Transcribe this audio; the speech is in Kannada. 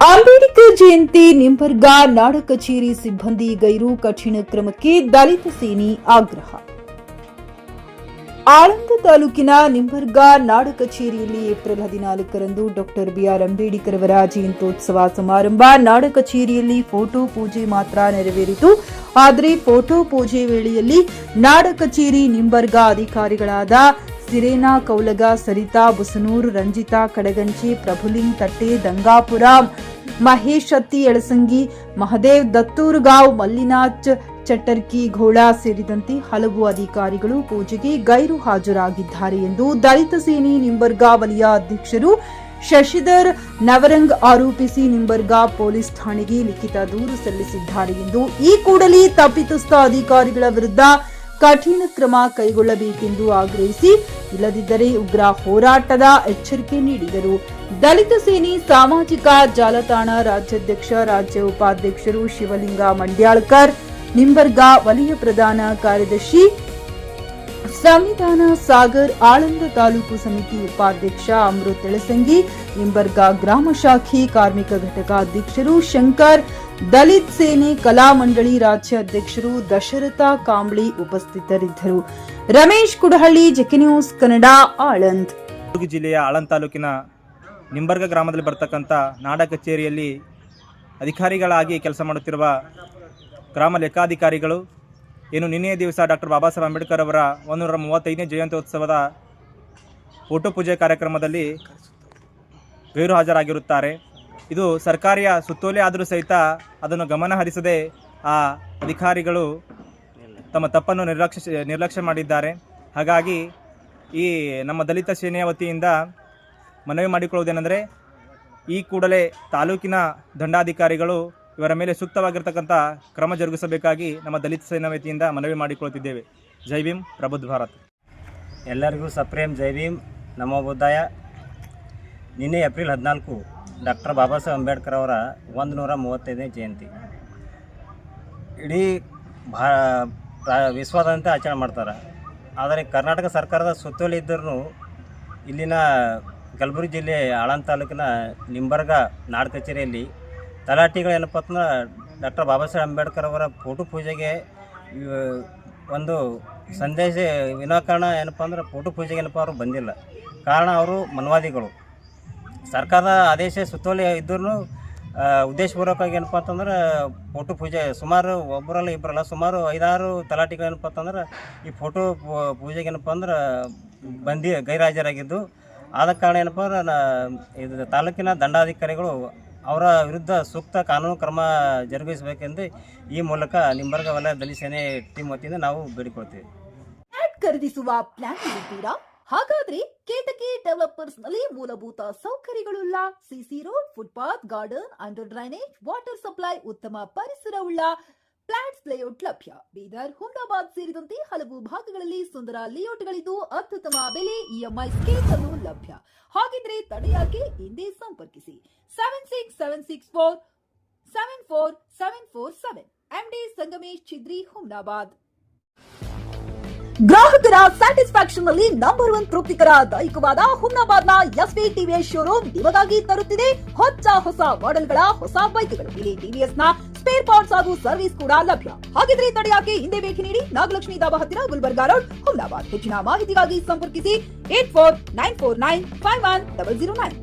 ಅಂಬೇಡ್ಕರ್ ಜಯಂತಿ ನಿಂಬರ್ಗ ನಾಡ ಕಚೇರಿ ಸಿಬ್ಬಂದಿ ಗೈರು ಕಠಿಣ ಕ್ರಮಕ್ಕೆ ದಲಿತ ಸೇನೆ ಆಗ್ರಹ. ಆಳಂದ ತಾಲೂಕಿನ ನಿಂಬರ್ಗ ನಾಡ ಕಚೇರಿಯಲ್ಲಿ ಏಪ್ರಿಲ್ 14ರಂದು ಡಾಕ್ಟರ್ ಬಿಆರ್ ಅಂಬೇಡ್ಕರ್ ಅವರ ಜಯಂತ್ಯೋತ್ಸವ ಸಮಾರಂಭ. ನಾಡ ಕಚೇರಿಯಲ್ಲಿ ಫೋಟೋ ಪೂಜೆ ಮಾತ್ರ ನೆರವೇರಿತು. ಆದರೆ ಫೋಟೋ ಪೂಜೆ ವೇಳೆಯಲ್ಲಿ ನಾಡ ಕಚೇರಿ ನಿಂಬರ್ಗ ಅಧಿಕಾರಿಗಳಾದ ಸಿರೇನಾ ಕೌಲಗ, ಸರಿತಾ ಬುಸನೂರ್, ರಂಜಿತಾ ಕಡಗಂಚಿ, ಪ್ರಭುಲಿಂಗ್ ತಟ್ಟೆ, ದಂಗಾಪುರ, ಮಹೇಶ್ ಹತ್ತಿ ಎಳಸಂಗಿ, ಮಹದೇವ್ ದತ್ತೂರ್ಗಾಂವ್, ಮಲ್ಲಿನಾಥ್ ಚಟ್ಟರ್ಕಿ ಘೋಳ ಸೇರಿದಂತೆ ಹಲವು ಅಧಿಕಾರಿಗಳು ಪೂಜೆಗೆ ಗೈರು ಹಾಜರಾಗಿದ್ದಾರೆ ಎಂದು ದಲಿತ ಸೇನೆ ನಿಂಬರ್ಗ ವಲಯ ಅಧ್ಯಕ್ಷರು ಶಶಿಧರ್ ನವರಂಗ್ ಆರೋಪಿಸಿ ನಿಂಬರ್ಗ ಪೊಲೀಸ್ ಠಾಣೆಗೆ ಲಿಖಿತ ದೂರು ಸಲ್ಲಿಸಿದ್ದಾರೆ ಎಂದು ಈ ಕೂಡಲೇ ತಪ್ಪಿತಸ್ಥ ಅಧಿಕಾರಿಗಳ ವಿರುದ್ಧ ಕಠಿಣ ಕ್ರಮ ಕೈಗೊಳ್ಳಬೇಕೆಂದು ಆಗ್ರಹಿಸಿ, ಇಲ್ಲದಿದ್ದರೆ ಉಗ್ರ ಹೋರಾಟದ ಎಚ್ಚರಿಕೆ ನೀಡಿದರು. ದಲಿತ ಸೇನೆ ಸಾಮಾಜಿಕ ಜಾಲತಾಣ ರಾಜ್ಯಾಧ್ಯಕ್ಷ, ರಾಜ್ಯ ಉಪಾಧ್ಯಕ್ಷರು ಶಿವಲಿಂಗ ಮಂಡ್ಯಾಳ್ಕರ್, ನಿಂಬರ್ಗ ವಲಯ ಪ್ರಧಾನ ಕಾರ್ಯದರ್ಶಿ ಸಂವಿಧಾನ ಸಾಗರ್, ಆಳಂದ ತಾಲೂಕು ಸಮಿತಿ ಉಪಾಧ್ಯಕ್ಷ ಅಮೃತ್ ಎಳಸಂಗಿ, ನಿಂಬರ್ಗ ಗ್ರಾಮ ಶಾಖೆ ಕಾರ್ಮಿಕ ಘಟಕ ಅಧ್ಯಕ್ಷರು ಶಂಕರ್, ದಲಿತ್ ಸೇನೆ ಕಲಾ ಮಂಡಳಿ ರಾಜ್ಯ ಅಧ್ಯಕ್ಷರು ದಶರಥ ಕಾಂಬ್ಳಿ ಉಪಸ್ಥಿತರಿದ್ದರು. Ramesh Kudahalli, JK news Kannada, Aland. ಜಿಲ್ಲೆಯ ಆಳಂದ್ ತಾಲೂಕಿನ ನಿಂಬರ್ಗ ಗ್ರಾಮದಲ್ಲಿ ಬರ್ತಕ್ಕಂಥ ನಾಡ ಕಚೇರಿಯಲ್ಲಿ ಅಧಿಕಾರಿಗಳಾಗಿ ಕೆಲಸ ಮಾಡುತ್ತಿರುವ ಗ್ರಾಮ ಲೆಕ್ಕಾಧಿಕಾರಿಗಳು ಏನು ನಿನ್ನೆಯ ದಿವಸ ಡಾಕ್ಟರ್ ಬಾಬಾ ಸಾಹೇಬ್ ಅಂಬೇಡ್ಕರ್ ಅವರ 135ನೇ ಜಯಂತ್ಯೋತ್ಸವದ ಫೋಟೋ ಪೂಜೆ ಕಾರ್ಯಕ್ರಮದಲ್ಲಿ ಗೈರು ಹಾಜರಾಗಿರುತ್ತಾರೆ. ಇದು ಸರ್ಕಾರಿಯ ಸುತ್ತೋಲೆ ಆದರೂ ಸಹಿತ ಅದನ್ನು ಗಮನ ಹರಿಸದೆ ಆ ಅಧಿಕಾರಿಗಳು ತಮ್ಮ ತಪ್ಪನ್ನು ನಿರ್ಲಕ್ಷ್ಯ ಮಾಡಿದ್ದಾರೆ. ಹಾಗಾಗಿ ಈ ನಮ್ಮ ದಲಿತ ಸೇನೆಯ ವತಿಯಿಂದ ಮನವಿ ಮಾಡಿಕೊಳ್ಳುವುದೇನೆಂದರೆ, ಈ ಕೂಡಲೇ ತಾಲೂಕಿನ ದಂಡಾಧಿಕಾರಿಗಳು ಇವರ ಮೇಲೆ ಸೂಕ್ತವಾಗಿರ್ತಕ್ಕಂಥ ಕ್ರಮ ಜರುಗಿಸಬೇಕಾಗಿ ನಮ್ಮ ದಲಿತ ಸೇನಾ ವತಿಯಿಂದ ಮನವಿ ಮಾಡಿಕೊಳ್ಳುತ್ತಿದ್ದೇವೆ. ಜೈ ಭೀಮ್, ಪ್ರಬುದ್ಧ ಭಾರತ್. ಎಲ್ಲರಿಗೂ ಸಪ್ರೇಮ್ ಜೈ ಭೀಮ್, ನಮೋ ಬುದ್ಧಾಯ. ನಿನ್ನೆ ಏಪ್ರಿಲ್ 14 ಡಾಕ್ಟರ್ ಬಾಬಾ ಸಾಹೇಬ್ ಅಂಬೇಡ್ಕರ್ ಅವರ 135ನೇ ಜಯಂತಿ ಇಡೀ ವಿಶ್ವಾದ್ಯಂತ ಆಚರಣೆ ಮಾಡ್ತಾರೆ. ಆದರೆ ಕರ್ನಾಟಕ ಸರ್ಕಾರದ ಸುತ್ತೋಲೆ ಇದ್ದರೂ ಇಲ್ಲಿನ ಕಲಬುರಗಿ ಜಿಲ್ಲೆ ಆಳಂದ್ ತಾಲೂಕಿನ ನಿಂಬರ್ಗ ನಾಡ ಕಚೇರಿಯಲ್ಲಿ ತಲಾಟಿಗಳು ಏನಪ್ಪ ಅಂತಂದ್ರೆ ಡಾಕ್ಟರ್ ಬಾಬಾ ಸಾಹೇಬ್ ಅಂಬೇಡ್ಕರ್ ಅವರ ಫೋಟೋ ಪೂಜೆಗೆ ಒಂದು ಸಂದೇಶ ವಿನಾಕಾರಣ ಏನಪ್ಪ ಅಂದ್ರೆ ಫೋಟೋ ಪೂಜೆಗೆ ಏನಪ್ಪ ಅವರು ಬಂದಿಲ್ಲ. ಕಾರಣ ಅವರು ಮನವಾದಿಗಳು. ಸರ್ಕಾರದ ಆದೇಶ ಸುತ್ತೋಲೆ ಇದ್ದರೂ ಉದ್ದೇಶಪೂರ್ವಕವಾಗಿ ಏನಪ್ಪ ಅಂತಂದ್ರೆ ಫೋಟೋ ಪೂಜೆ ಸುಮಾರು ಒಬ್ಬರಲ್ಲ ಇಬ್ಬರಲ್ಲ ಸುಮಾರು 5-6 ತಲಾಟಿಗಳು ಏನಪ್ಪ ಅಂತಂದ್ರೆ ಈ ಫೋಟೋ ಪೂಜೆಗೆ ಏನಪ್ಪ ಅಂದ್ರೆ ಗೈರಾಜರಾಗಿದ್ದು, ಆದ ಕಾರಣ ಏನಪ್ಪ ಅಂದ್ರೆ ಇದು ತಾಲೂಕಿನ ದಂಡಾಧಿಕಾರಿಗಳು ಅವರ ವಿರುದ್ಧ ಸೂಕ್ತ ಕಾನೂನು ಕ್ರಮ ಜರುಗಿಸಬೇಕೆಂದು ಈ ಮೂಲಕ ನಿಂಬರ್ಗ ವಲಯ ದಲಿತ ಸೇನೆ ಟೀಮ್ ವತಿಯಿಂದ ನಾವು ಬೇಡಿಕೊಳ್ತೀವಿ. ಖರೀದಿಸುವ ಪ್ಲಾನ್ ಇದ್ದೀರಾ? ಹಾಗಾದ್ರೆ ಕೇತಕಿ ಡೆವಲಪರ್ಸ್ ನಲ್ಲಿ ಮೂಲಭೂತ ಸೌಕರ್ಯಗಳುಳ್ಳ CC road, footpath, garden, under drainage, water supply, ಉತ್ತಮ ಪರಿಸರವುಳ್ಳ ಫ್ಲಾಟ್ಸ್ ಲೇಔಟ್ ಲಭ್ಯ. ಬೀದರ್, ಹುಮ್ನಾಬಾದ್ ಸೇರಿದಂತೆ ಹಲವು ಭಾಗಗಳಲ್ಲಿ ಸುಂದರ ಲೇಔಟ್ಗಳಿದ್ದು ಅತ್ಯುತ್ತಮ ಬೆಲೆ, ಇಎಂಐ ಸ್ಕೀಮ್ ಅನ್ನು ಲಭ್ಯ. ಹಾಗಿದ್ರೆ ತಡೆಯಾಕೆ? ಹಿಂದೆ ಸಂಪರ್ಕಿಸಿ 7676474747 MD ಸಂಗಮೇಶ್ ಚಿದ್ರಿ, ಹುಮ್ನಾಬಾದ್. ಗ್ರಾಹಕರ ಸ್ಯಾಟಿಸ್ಫ್ಯಾಕ್ಷನ್ ನಲ್ಲಿ ನಂಬರ್ 1 ತೃಪ್ತಿಕರ ದೈಹಿಕವಾದ ಹುಮ್ನಾಬಾದ್ನ ಎಸ್ವಿ ಟಿವಿಎಸ್ ಶೋರೂಮ್ ನಿಮಗಾಗಿ ತರುತ್ತಿದೆ ಹೊಸ ಮಾಡೆಲ್ಗಳ ಹೊಸ ಬೈಕ್ಗಳು. ಇಲ್ಲಿ ಟಿವಿಎಸ್ ನ ಸ್ಪೇರ್ ಪಾರ್ಟ್ಸ್ ಹಾಗೂ ಸರ್ವಿಸ್ ಕೂಡ ಲಭ್ಯ. ಹಾಗಿದ್ರೆ ತಡೆಯಾಕೆ? ಹಿಂದೆ ಭೇಟಿ ನೀಡಿ, ನಾಗಲಕ್ಷ್ಮಿ ಧಾಬಾ ಹತ್ತಿರ, ಗುಲ್ಬರ್ಗಾ ರೋಡ್, ಹುಮ್ನಾಬಾದ್. ಹೆಚ್ಚಿನ ಮಾಹಿತಿಗಾಗಿ ಸಂಪರ್ಕಿಸಿ 8494951009.